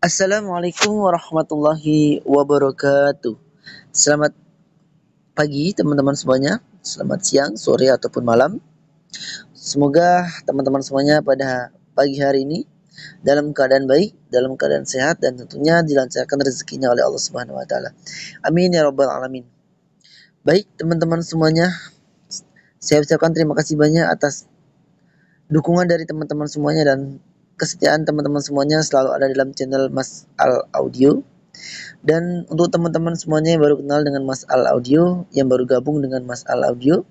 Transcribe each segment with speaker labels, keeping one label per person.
Speaker 1: Assalamualaikum warahmatullahi wabarakatuh. Selamat pagi teman-teman semuanya. Selamat siang, sore ataupun malam. Semoga teman-teman semuanya pada pagi hari ini dalam keadaan baik, dalam keadaan sehat dan tentunya dilancarkan rezekinya oleh Allah Subhanahu wa taala. Amin ya rabbal alamin. Baik teman-teman semuanya, saya ucapkan terima kasih banyak atas dukungan dari teman-teman semuanya dan kesetiaan teman-teman semuanya selalu ada dalam channel Mas Al Audio. Dan untuk teman-teman semuanya yang baru kenal dengan Mas Al Audio, yang baru gabung dengan Mas Al Audio,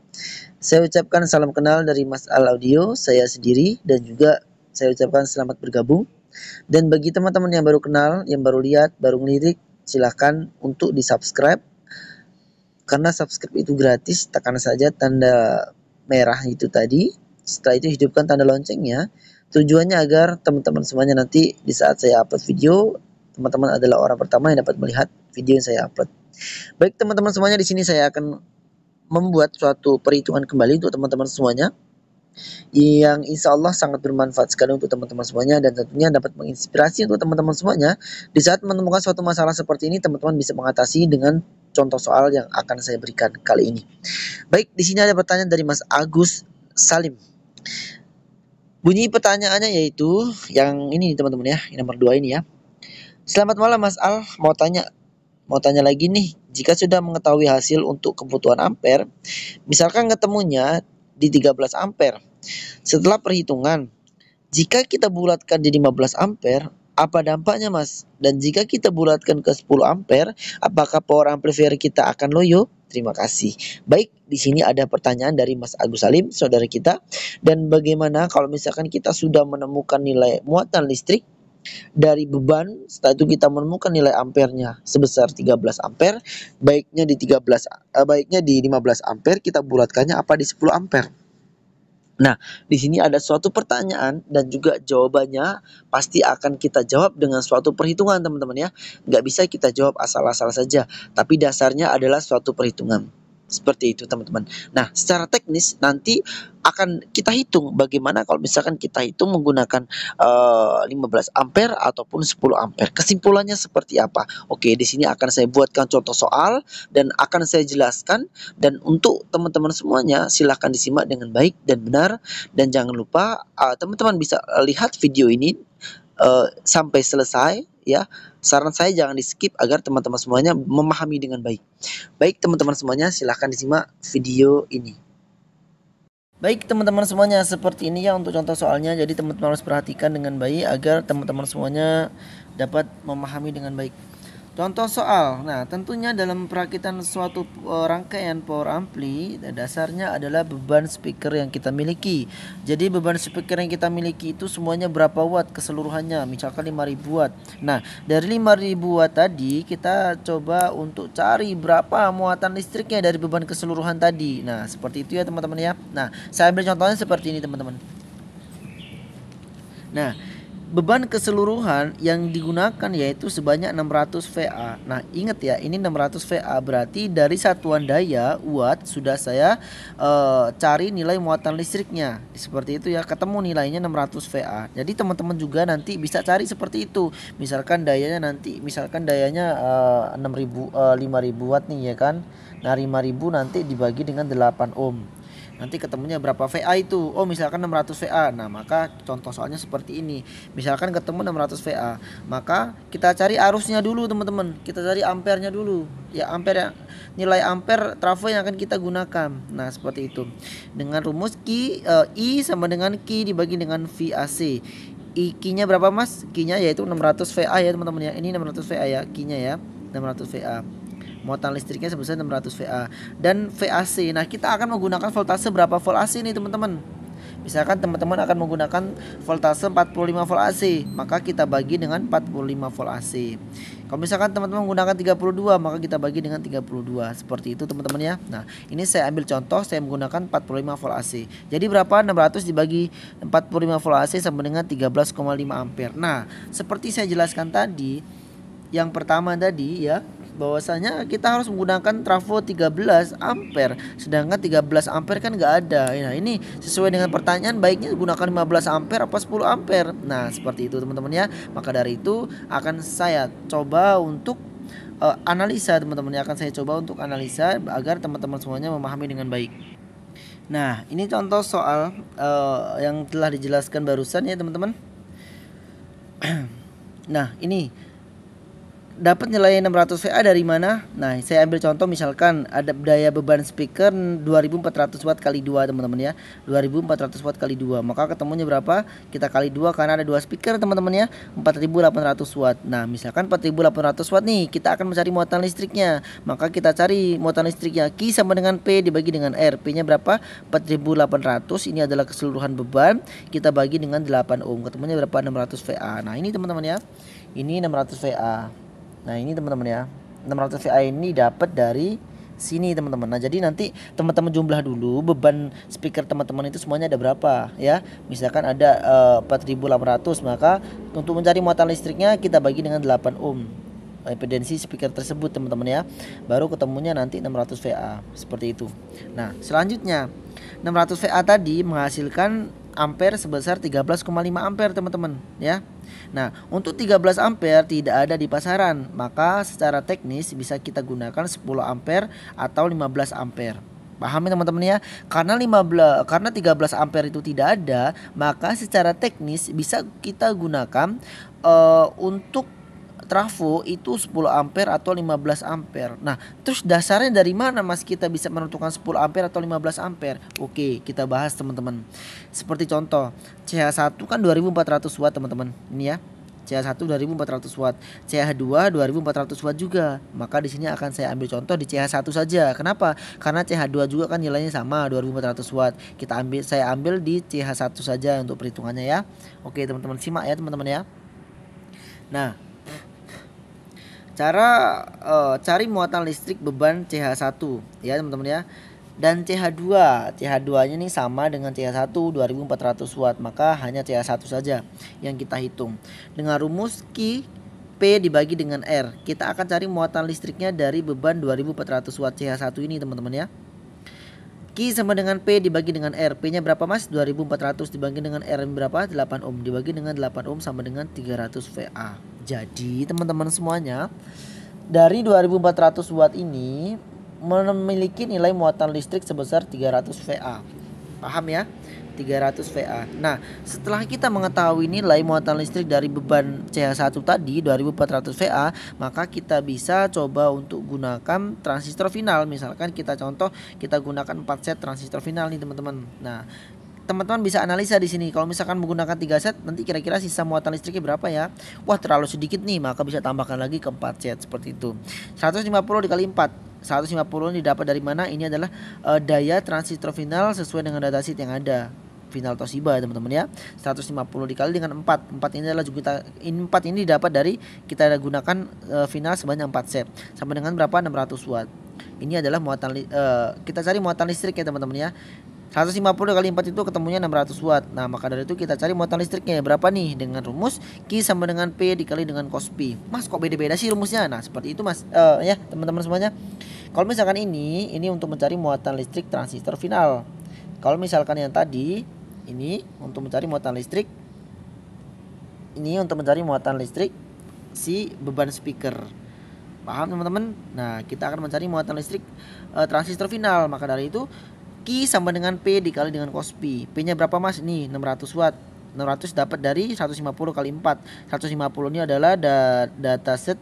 Speaker 1: saya ucapkan salam kenal dari Mas Al Audio, saya sendiri, dan juga saya ucapkan selamat bergabung. Dan bagi teman-teman yang baru kenal, yang baru lihat, baru ngelirik, silahkan untuk di-subscribe. Karena subscribe itu gratis, tekan saja tanda merah itu tadi. Setelah itu hidupkan tanda loncengnya. Tujuannya agar teman-teman semuanya nanti di saat saya upload video, teman-teman adalah orang pertama yang dapat melihat video yang saya upload. Baik teman-teman semuanya, di sini saya akan membuat suatu perhitungan kembali untuk teman-teman semuanya yang insya Allah sangat bermanfaat sekali untuk teman-teman semuanya dan tentunya dapat menginspirasi untuk teman-teman semuanya. Di saat menemukan suatu masalah seperti ini, teman-teman bisa mengatasi dengan contoh soal yang akan saya berikan kali ini. Baik, di sini ada pertanyaan dari Mas Agus Salim. Bunyi pertanyaannya yaitu yang ini teman-teman ya, yang nomor 2 ini ya. Selamat malam Mas Al, mau tanya lagi nih, jika sudah mengetahui hasil untuk kebutuhan ampere, misalkan ketemunya di 13 ampere. Setelah perhitungan, jika kita bulatkan di 15 ampere, apa dampaknya Mas? Dan jika kita bulatkan ke 10 ampere, apakah power amplifier kita akan loyo? Terima kasih. Baik, di sini ada pertanyaan dari Mas Agus Salim, saudara kita. Dan bagaimana kalau misalkan kita sudah menemukan nilai muatan listrik dari beban, setelah itu kita menemukan nilai ampernya sebesar 13 ampere, baiknya di 15 ampere kita bulatkannya apa di 10 ampere. Nah, di sini ada suatu pertanyaan dan juga jawabannya pasti akan kita jawab dengan suatu perhitungan teman-teman ya. Nggak bisa kita jawab asal-asal saja, tapi dasarnya adalah suatu perhitungan. Seperti itu teman-teman. Nah, secara teknis nanti akan kita hitung bagaimana kalau misalkan kita hitung menggunakan 15 ampere ataupun 10 ampere. Kesimpulannya seperti apa? Oke, di sini akan saya buatkan contoh soal dan akan saya jelaskan, dan untuk teman-teman semuanya silahkan disimak dengan baik dan benar, dan jangan lupa teman-teman bisa lihat video ini sampai selesai ya. Saran saya jangan di skip agar teman-teman semuanya memahami dengan baik. Baik teman-teman semuanya, silahkan disimak video ini. Baik teman-teman semuanya, seperti ini ya untuk contoh soalnya. Jadi teman-teman harus perhatikan dengan baik agar teman-teman semuanya dapat memahami dengan baik. Contoh soal. Nah, tentunya dalam perakitan suatu rangkaian power ampli, dasarnya adalah beban speaker yang kita miliki. Jadi beban speaker yang kita miliki itu semuanya berapa watt keseluruhannya? Misalkan 5000 watt. Nah, dari 5000 watt tadi kita coba untuk cari berapa muatan listriknya dari beban keseluruhan tadi. Nah, seperti itu ya teman-teman ya. Nah, saya ambil contohnya seperti ini teman-teman. Nah, beban keseluruhan yang digunakan yaitu sebanyak 600 VA. Nah, ingat ya, ini 600 VA berarti dari satuan daya watt sudah saya cari nilai muatan listriknya. Seperti itu ya, ketemu nilainya 600 VA. Jadi teman-teman juga nanti bisa cari seperti itu. Misalkan dayanya 5000 watt nih ya kan. Nah, 5000 nanti dibagi dengan 8 ohm. Nanti ketemunya berapa VA itu? Oh, misalkan 600 VA. Nah, maka contoh soalnya seperti ini. Misalkan ketemu 600 VA, maka kita cari arusnya dulu, teman-teman. Kita cari ampernya dulu. Ya, ampere, nilai ampere trafo yang akan kita gunakan. Nah, seperti itu. Dengan rumus I sama dengan Q dibagi dengan VAC. Q-nya berapa, Mas? Q-nya yaitu 600 VA ya, teman-teman ya. Ini 600 VA ya, Q-nya ya. 600 VA. Muatan listriknya sebesar 600 VA dan VAC. Nah, kita akan menggunakan voltase berapa volt AC nih teman-teman. Misalkan teman-teman akan menggunakan voltase 45 volt AC, maka kita bagi dengan 45 volt AC. Kalau misalkan teman-teman menggunakan 32, maka kita bagi dengan 32. Seperti itu teman-teman ya. Nah, ini saya ambil contoh, saya menggunakan 45 volt AC. Jadi berapa? 600 dibagi 45 volt AC sama dengan 13,5 ampere. Nah, seperti saya jelaskan tadi, yang pertama tadi ya, bahwasanya kita harus menggunakan trafo 13 ampere, sedangkan 13 ampere kan nggak ada. Nah, ini sesuai dengan pertanyaan, baiknya gunakan 15 ampere apa 10 ampere. Nah, seperti itu teman-teman ya. Maka dari itu akan saya coba untuk analisa teman-teman ya, akan saya coba untuk analisa agar teman-teman semuanya memahami dengan baik. Nah, ini contoh soal yang telah dijelaskan barusan ya teman-teman. Nah, ini dapat nilai 600 VA dari mana? Nah, saya ambil contoh misalkan ada daya beban speaker 2400 watt kali 2 teman-teman ya. 2400 watt kali 2. Maka ketemunya berapa? Kita kali 2 karena ada 2 speaker teman-teman ya. 4800 watt. Nah, misalkan 4800 watt nih, kita akan mencari muatan listriknya. Maka kita cari muatan listriknya. Q sama dengan P dibagi dengan R. P-nya berapa? 4800. Ini adalah keseluruhan beban. Kita bagi dengan 8 ohm. Ketemunya berapa? 600 VA. Nah, ini teman-teman ya. Ini 600 VA. Nah, ini teman-teman ya, 600 VA ini dapat dari sini teman-teman. Nah, jadi nanti teman-teman jumlah dulu beban speaker teman-teman itu semuanya ada berapa ya. Misalkan ada 4800, maka untuk mencari muatan listriknya kita bagi dengan 8 ohm impedansi speaker tersebut teman-teman ya. Baru ketemunya nanti 600 VA seperti itu. Nah, selanjutnya 600 VA tadi menghasilkan ampere sebesar 13,5 ampere teman-teman ya. Nah, untuk 13 ampere tidak ada di pasaran, maka secara teknis bisa kita gunakan 10 ampere atau 15 ampere. Paham ya teman-teman ya? Karena 13 ampere itu tidak ada, maka secara teknis bisa kita gunakan untuk trafo itu 10 ampere atau 15 ampere. Nah, terus dasarnya dari mana Mas kita bisa menentukan 10 ampere atau 15 ampere? Oke, kita bahas teman-teman. Seperti contoh, CH1 kan 2400 watt teman-teman. Ini ya. CH1 2400 watt, CH2 2400 watt juga. Maka di sini akan saya ambil contoh di CH1 saja. Kenapa? Karena CH2 juga kan nilainya sama 2400 watt. Saya ambil di CH1 saja untuk perhitungannya ya. Oke, teman-teman simak ya teman-teman ya. Nah, cara cari muatan listrik beban CH1 ya teman-teman ya. Dan CH2-nya ini sama dengan CH1 2400 watt, maka hanya CH1 saja yang kita hitung. Dengan rumus Q P dibagi dengan R, kita akan cari muatan listriknya dari beban 2400 watt CH1 ini teman-teman ya. Q sama dengan P dibagi dengan R. P-nya berapa Mas? 2400 dibagi dengan R berapa? 8 ohm. Dibagi dengan 8 ohm sama dengan 300 VA. Jadi teman-teman semuanya, dari 2400 watt ini memiliki nilai muatan listrik sebesar 300 VA. Paham ya? 300 VA. Nah, setelah kita mengetahui nilai muatan listrik dari beban CH1 tadi 2400 VA, maka kita bisa coba untuk gunakan transistor final. Misalkan kita gunakan 4 set transistor final nih teman-teman. Nah, teman-teman bisa analisa di sini. Kalau misalkan menggunakan 3 set, nanti kira-kira sisa muatan listriknya berapa ya? Wah, terlalu sedikit nih, maka bisa tambahkan lagi ke 4 set seperti itu. 150 dikali 4. 150 ini dapat dari mana? Ini adalah daya transistor final sesuai dengan datasheet yang ada. Final Toshiba teman-teman ya. 150 dikali dengan 4. 4 ini adalah juga 4 ini dapat dari kita gunakan final sebanyak 4 set. Sama dengan berapa? 600 watt. Ini adalah muatan kita cari muatan listrik ya teman-teman ya. 150 kali 4 itu ketemunya 600 watt. Nah, maka dari itu kita cari muatan listriknya berapa nih? Dengan rumus Q sama dengan P dikali dengan cos P. Mas, kok beda-beda sih rumusnya? Nah, seperti itu Mas. Ya, teman-teman semuanya. Kalau misalkan ini untuk mencari muatan listrik transistor final. Kalau misalkan yang tadi ini untuk mencari muatan listrik, ini untuk mencari muatan listrik si beban speaker. Paham teman-teman? Nah, kita akan mencari muatan listrik transistor final. Maka dari itu Q sama dengan P dikali dengan cos P. P-nya berapa Mas? Ini 600 watt. 600 dapat dari 150 kali 4. 150 ini adalah dataset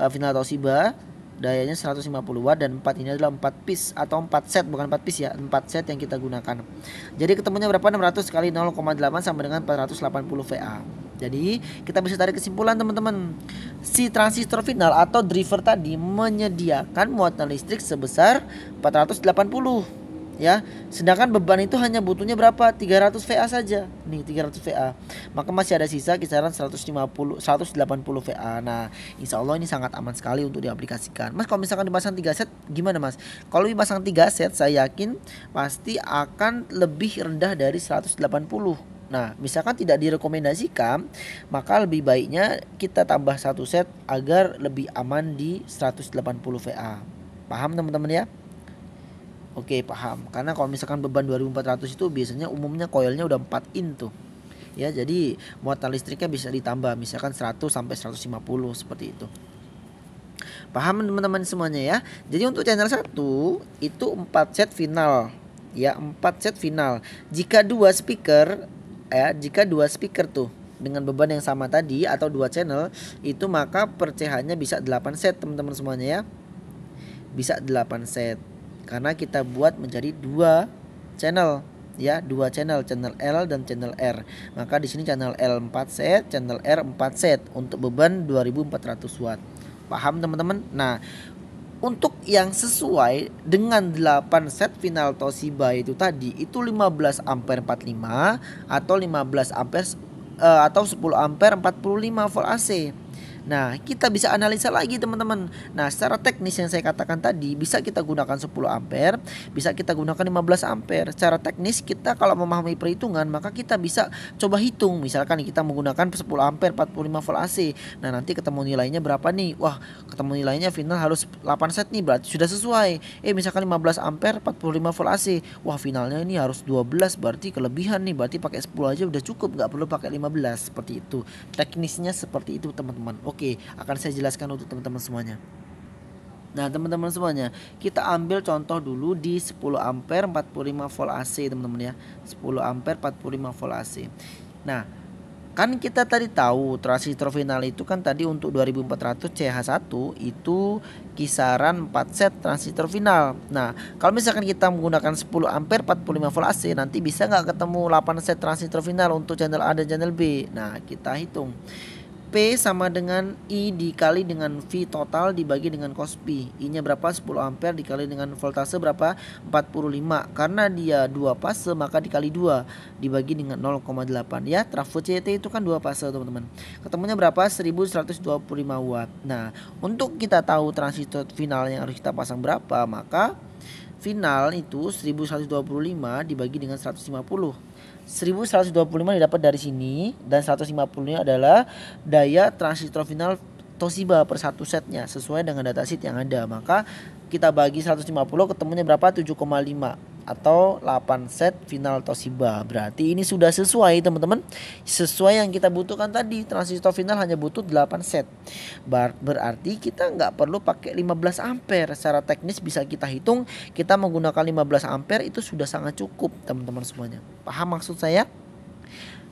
Speaker 1: final Toshiba. Dayanya 150 watt dan 4 ini adalah 4 piece atau 4 set, bukan 4 piece ya, 4 set yang kita gunakan. Jadi ketemunya berapa? 600 kali 0,8 sama dengan 480 VA. Jadi kita bisa tarik kesimpulan teman-teman, si transistor final atau driver tadi menyediakan muatan listrik sebesar 480 ya. Sedangkan beban itu hanya butuhnya berapa? 300 VA saja. Nih 300 VA. Maka masih ada sisa kisaran 180 180 VA. Nah, insya Allah ini sangat aman sekali untuk diaplikasikan. Mas, kalau misalkan dipasang 3 set gimana Mas? Kalau dipasang 3 set saya yakin pasti akan lebih rendah dari 180. Nah, misalkan tidak direkomendasikan, maka lebih baiknya kita tambah satu set agar lebih aman di 180 VA. Paham teman-teman ya? Oke, paham. Karena kalau misalkan beban 2400 itu biasanya umumnya coilnya udah 4 in tuh. Ya, jadi muatan listriknya bisa ditambah misalkan 100 sampai 150 seperti itu. Paham teman-teman semuanya ya. Jadi untuk channel 1 itu 4 set final. Ya, 4 set final. Jika dua speaker tuh dengan beban yang sama tadi atau dua channel itu, maka per CH-nya bisa 8 set teman-teman semuanya ya. Bisa 8 set. Karena kita buat menjadi dua channel ya, dua channel L dan channel R. Maka di sini channel L 4 set, channel R 4 set untuk beban 2400 watt. Paham teman-teman? Nah, untuk yang sesuai dengan 8 set final Toshiba itu tadi itu 15 ampere 45 atau 15 ampere atau 10 ampere 45 volt AC. Nah, kita bisa analisa lagi teman-teman. Nah, secara teknis yang saya katakan tadi bisa kita gunakan 10 ampere, bisa kita gunakan 15 ampere. Secara teknis kita kalau memahami perhitungan maka kita bisa coba hitung. Misalkan kita menggunakan 10 ampere 45 volt AC. Nah, nanti ketemu nilainya berapa nih? Wah, ketemu nilainya final harus 8 set nih, berarti sudah sesuai. Misalkan 15 ampere 45 volt AC. Wah, finalnya ini harus 12, berarti kelebihan nih. Berarti pakai 10 aja udah cukup, nggak perlu pakai 15. Seperti itu. Teknisnya seperti itu teman-teman. Oke, akan saya jelaskan untuk teman-teman semuanya. Nah, teman-teman semuanya, kita ambil contoh dulu di 10 ampere 45 volt AC, teman-teman ya. 10 ampere 45 volt AC. Nah, kan kita tadi tahu transistor final itu kan tadi untuk 2400 CH1 itu kisaran 4 set transistor final. Nah, kalau misalkan kita menggunakan 10 ampere 45 volt AC, nanti bisa nggak ketemu 8 set transistor final untuk channel A dan channel B? Nah, kita hitung. P sama dengan I dikali dengan V total dibagi dengan cos P. I-nya berapa? 10 ampere dikali dengan voltase berapa? 45. Karena dia 2 fase maka dikali 2 dibagi dengan 0,8 ya. Trafo CT itu kan 2 fase teman-teman. Ketemunya berapa? 1125 watt. Nah, untuk kita tahu transistor final yang harus kita pasang berapa, maka final itu 1125 dibagi dengan 150. 1125 didapat dari sini dan 150-nya adalah daya transistor final Toshiba per satu setnya sesuai dengan datasheet yang ada. Maka kita bagi 150 ketemunya berapa? 7,5 atau 8 set final Toshiba. Berarti ini sudah sesuai teman-teman. Sesuai yang kita butuhkan tadi. Transistor final hanya butuh 8 set. Berarti kita nggak perlu pakai 15 ampere. Secara teknis bisa kita hitung. Kita menggunakan 15 ampere itu sudah sangat cukup teman-teman semuanya. Paham maksud saya?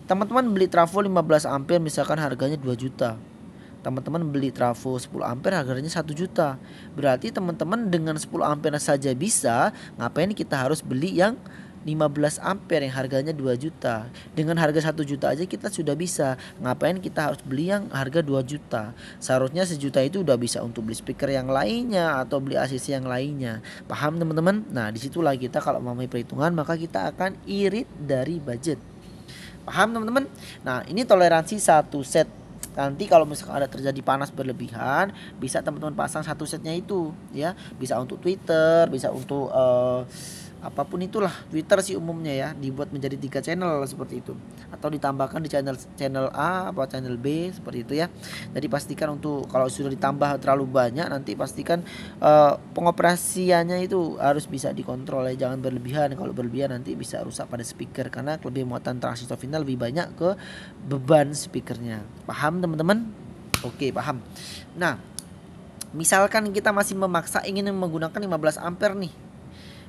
Speaker 1: Teman-teman beli trafo 15 ampere misalkan harganya 2 juta. Teman-teman beli trafo 10 ampere harganya 1 juta. Berarti teman-teman dengan 10 ampere saja bisa. Ngapain kita harus beli yang 15 ampere yang harganya 2 juta. Dengan harga 1 juta aja kita sudah bisa. Ngapain kita harus beli yang harga 2 juta. Seharusnya 1 juta itu udah bisa untuk beli speaker yang lainnya atau beli ACC yang lainnya. Paham teman-teman? Nah, disitulah kita kalau memahami perhitungan maka kita akan irit dari budget. Paham teman-teman? Nah, ini toleransi 1 set. Nanti kalau misalkan ada terjadi panas berlebihan, bisa teman-teman pasang 1 setnya itu ya. Bisa untuk Twitter, bisa untuk apapun itulah. Twitter sih umumnya ya, dibuat menjadi 3 channel seperti itu. Atau ditambahkan di channel A atau channel B seperti itu ya. Jadi pastikan untuk kalau sudah ditambah terlalu banyak nanti pastikan pengoperasiannya itu harus bisa dikontrol ya, jangan berlebihan. Kalau berlebihan nanti bisa rusak pada speaker karena kelebihan muatan transistor final lebih banyak ke beban speakernya. Paham teman-teman? Oke, paham. Nah, misalkan kita masih memaksa ingin menggunakan 15 ampere nih.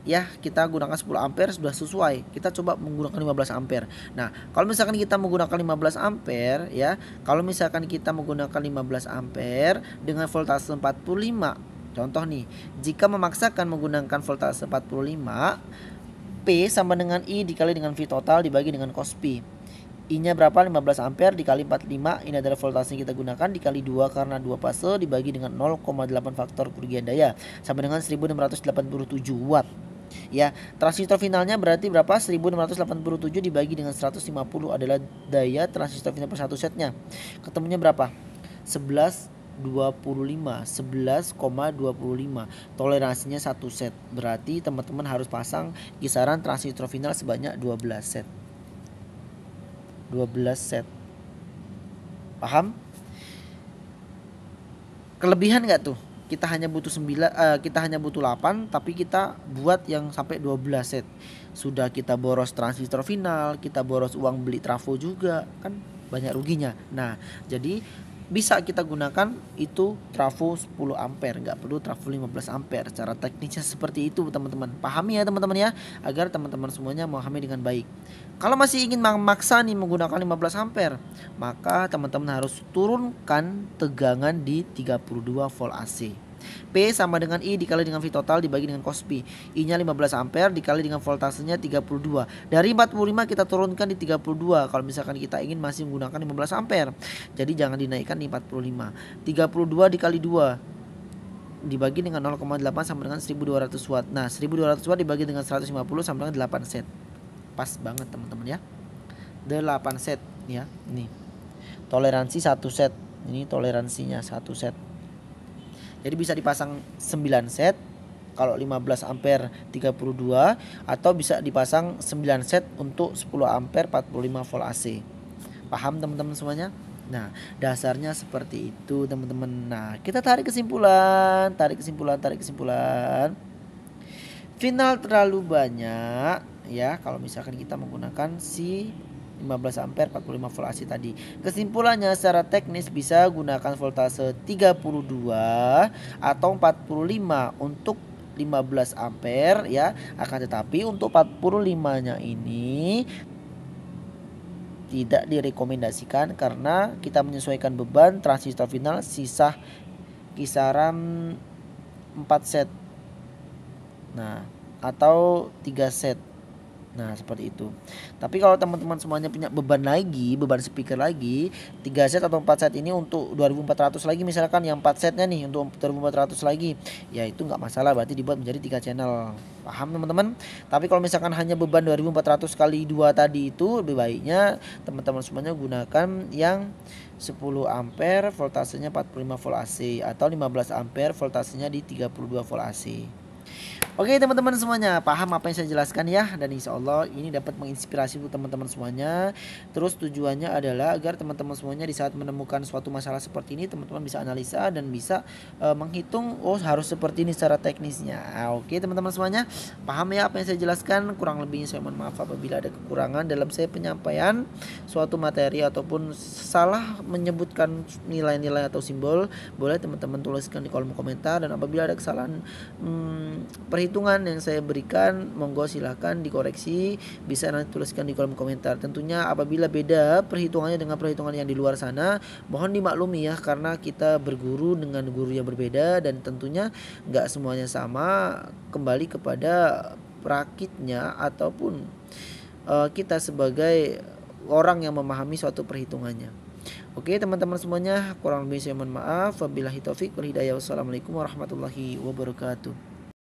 Speaker 1: Ya, kita gunakan 10 ampere sudah sesuai. Kita coba menggunakan 15 ampere. Nah, kalau misalkan kita menggunakan 15 ampere ya, kalau misalkan kita menggunakan 15 ampere dengan voltase 45. Contoh nih, jika memaksakan menggunakan voltase 45, P sama dengan I dikali dengan V total dibagi dengan cos P. I-nya berapa? 15 ampere dikali 45. Ini adalah voltase yang kita gunakan dikali 2 karena 2 fase dibagi dengan 0,8 faktor kerugian daya sama dengan 1687 watt. Ya, transistor finalnya berarti berapa? 1687 dibagi dengan 150 adalah daya transistor final per satu setnya. Ketemunya berapa? 11,25. Toleransinya 1 set. Berarti teman-teman harus pasang kisaran transistor final sebanyak 12 set. 12 set. Paham? Kelebihan nggak tuh? Kita hanya butuh 8 tapi kita buat yang sampai 12 set. Sudah kita boros transistor final, kita boros uang beli trafo juga, kan banyak ruginya. Nah, jadi bisa kita gunakan itu trafo 10 ampere, nggak perlu trafo 15 ampere. Cara teknisnya seperti itu teman-teman. Pahami ya teman-teman ya, agar teman-teman semuanya memahami dengan baik. Kalau masih ingin memaksa nih menggunakan 15 ampere, maka teman-teman harus turunkan tegangan di 32 volt AC. P sama dengan I dikali dengan V total dibagi dengan cos P. I nya 15 ampere dikali dengan voltasenya 32. Dari 45 kita turunkan di 32 kalau misalkan kita ingin masih menggunakan 15 ampere. Jadi jangan dinaikkan di 45. 32 dikali 2 dibagi dengan 0,8 sama dengan 1200 watt. Nah 1200 watt dibagi dengan 150 sama dengan 8 set. Pas banget teman-teman ya. 8 set ya. Ini toleransi 1 set. Ini toleransinya 1 set. Jadi bisa dipasang 9 set kalau 15 ampere 32, atau bisa dipasang 9 set untuk 10 ampere 45 volt AC. Paham teman-teman semuanya? Nah, dasarnya seperti itu teman-teman. Nah, kita tarik kesimpulan. Final terlalu banyak ya kalau misalkan kita menggunakan si 15 ampere 45 volt AC tadi. Kesimpulannya secara teknis bisa gunakan voltase 32 atau 45 untuk 15 ampere ya. Akan tetapi untuk 45-nya ini tidak direkomendasikan karena kita menyesuaikan beban transistor final sisa kisaran 4 set. Nah, atau 3 set. Nah seperti itu. Tapi kalau teman-teman semuanya punya beban speaker lagi 3 set atau 4 set ini untuk 2400 lagi, misalkan yang 4 setnya nih untuk 2400 lagi, ya itu nggak masalah, berarti dibuat menjadi 3 channel. Paham teman-teman? Tapi kalau misalkan hanya beban 2400 kali 2 tadi, itu lebih baiknya teman-teman semuanya gunakan yang 10 ampere voltasenya 45 volt AC atau 15 ampere voltasenya di 32 volt AC. Oke teman-teman semuanya, paham apa yang saya jelaskan ya? Dan insya Allah ini dapat menginspirasi untuk teman-teman semuanya. Terus tujuannya adalah agar teman-teman semuanya di saat menemukan suatu masalah seperti ini, teman-teman bisa analisa dan bisa menghitung, oh harus seperti ini secara teknisnya. Oke teman-teman semuanya, paham ya apa yang saya jelaskan? Kurang lebihnya saya mohon maaf apabila ada kekurangan dalam saya penyampaian suatu materi ataupun salah menyebutkan nilai-nilai atau simbol. Boleh teman-teman tuliskan di kolom komentar, dan apabila ada kesalahan perhitungan yang saya berikan, monggo silahkan dikoreksi, bisa nanti tuliskan di kolom komentar. Tentunya apabila beda perhitungannya dengan perhitungan yang di luar sana, mohon dimaklumi ya, karena kita berguru dengan guru yang berbeda dan tentunya nggak semuanya sama, kembali kepada praktiknya ataupun kita sebagai orang yang memahami suatu perhitungannya. Oke teman-teman semuanya, kurang lebih saya mohon maaf. Wabillahi taufik wal hidayah. Wassalamualaikum warahmatullahi wabarakatuh.